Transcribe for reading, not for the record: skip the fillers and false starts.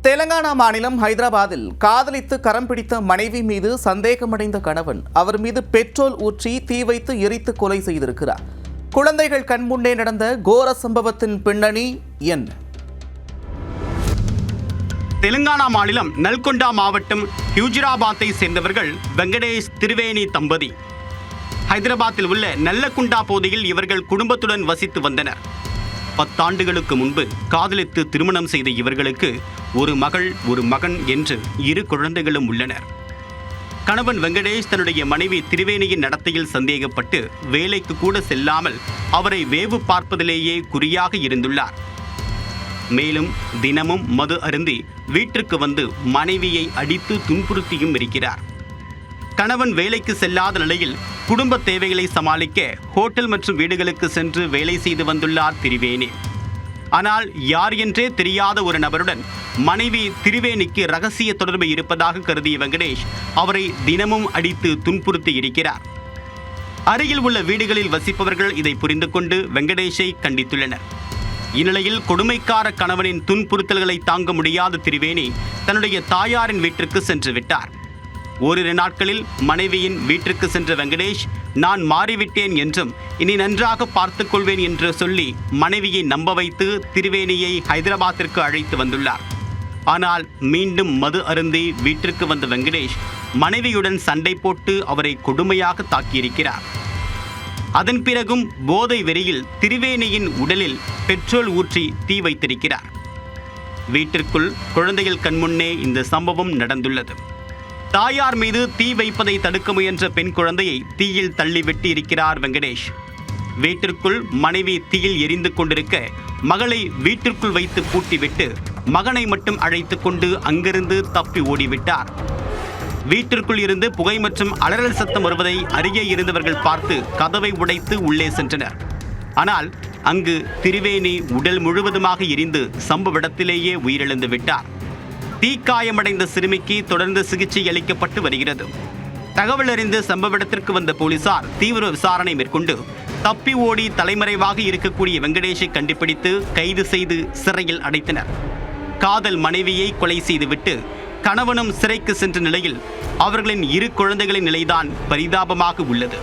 தெலங்கானா மாநிலம் ஹைதராபாத்தில் காதலித்து கரம் பிடித்த மனைவி மீது சந்தேகமடைந்த கணவன் அவர் மீது பெட்ரோல் ஊற்றி தீ வைத்து எரித்து கொலை செய்திருக்கிறார். குழந்தைகள் கண்முன்னே நடந்த கோர சம்பவத்தின் பின்னணி என்ன? தெலுங்கானா மாநிலம் நல்கொண்டா மாவட்டம் ஹியூஜிராபாத்தை சேர்ந்தவர்கள் வெங்கடேஷ் திரிவேணி தம்பதி. ஹைதராபாத்தில் உள்ள நல்லகுண்டா பகுதியில் இவர்கள் குடும்பத்துடன் வசித்து வந்தனர். 10 ஆண்டுகளுக்கு முன்பு காதலித்து திருமணம் செய்த இவர்களுக்கு ஒரு மகள் ஒரு மகன் என்று 2 குழந்தைகளும் உள்ளனர். கணவன் வெங்கடேஷ் தன்னுடைய மனைவி திரிவேணியின் நடத்தையில் சந்தேகப்பட்டு வேலைக்கு கூட செல்லாமல் அவரை வேவு பார்ப்பதிலேயே குறியாக இருந்துள்ளார். மேலும் தினமும் மது அருந்தி வீட்டிற்கு வந்து மனைவியை அடித்து துன்புறுத்தியும் இருக்கிறார். கணவன் வேலைக்கு செல்லாத நிலையில் குடும்ப தேவைகளை சமாளிக்க ஹோட்டல் மற்றும் வீடுகளுக்கு சென்று வேலை செய்து வந்துள்ளார் திரிவேணி. ஆனால் யார் என்றே தெரியாத ஒரு நபருடன் மனைவி திரிவேணிக்கு ரகசிய தொடர்பு இருப்பதாக கருதிய வெங்கடேஷ் அவரை தினமும் அடித்து துன்புறுத்தி இருக்கிறார். அருகில் உள்ள வீடுகளில் வசிப்பவர்கள் இதை புரிந்து கொண்டு வெங்கடேஷை கண்டித்துள்ளனர். இந்நிலையில் கொடுமைக்கார கணவனின் துன்புறுத்தல்களை தாங்க முடியாத திரிவேணி தன்னுடைய தாயாரின் வீட்டிற்கு சென்று விட்டார். ஓரிரு நாட்களில் மனைவியின் வீட்டிற்கு சென்ற வெங்கடேஷ் நான் மாறிவிட்டேன் என்றும் இனி நன்றாக பார்த்துக் கொள்வேன் என்று சொல்லி மனைவியை நம்ப வைத்து திரிவேணியை ஹைதராபாத்திற்கு அழைத்து வந்துள்ளார். ஆனால் மீண்டும் மது அருந்தி வீட்டிற்கு வந்த வெங்கடேஷ் மனைவியுடன் சண்டை போட்டு அவரை கொடுமையாக தாக்கியிருக்கிறார். அதன் பிறகும் போதை வெறியில் திரிவேணியின் உடலில் பெட்ரோல் ஊற்றி தீ வைத்திருக்கிறார். வீட்டிற்குள் குழந்தைகள் கண்முன்னே இந்த சம்பவம் நடந்துள்ளது. தாயார் மீது தீ வைப்பதை தடுக்க முயன்ற பெண் குழந்தையை தீயில் தள்ளிவிட்டு இருக்கிறார் வெங்கடேஷ். வீட்டிற்குள் மனைவி தீயில் எரிந்து கொண்டிருக்க மகளை வீட்டிற்குள் வைத்து பூட்டிவிட்டு மகனை மட்டும் அழைத்து கொண்டு அங்கிருந்து தப்பி ஓடிவிட்டார். வீட்டிற்குள் இருந்து புகை மற்றும் அலறல் சத்தம் வருவதை அருகே இருந்தவர்கள் பார்த்து கதவை உடைத்து உள்ளே சென்றனர். ஆனால் அங்கு திரிவேணி உடல் முழுவதுமாக எரிந்து சம்பவ இடத்திலேயே உயிரிழந்து விட்டார். தீக்காயமடைந்த சிறுமிக்கு தொடர்ந்து சிகிச்சை அளிக்கப்பட்டு வருகிறது. தகவல் அறிந்து சம்பவ இடத்திற்கு வந்த போலீசார் தீவிர விசாரணை மேற்கொண்டு தப்பி ஓடி தலைமறைவாக இருக்கக்கூடிய வெங்கடேஷை கண்டுபிடித்து கைது செய்து சிறையில் அடைத்தனர். காதல் மனைவியை கொலை செய்துவிட்டு கணவனும் சிறைக்கு சென்ற நிலையில் அவர்களின் 2 குழந்தைகளின் நிலைதான் பரிதாபமாக உள்ளது.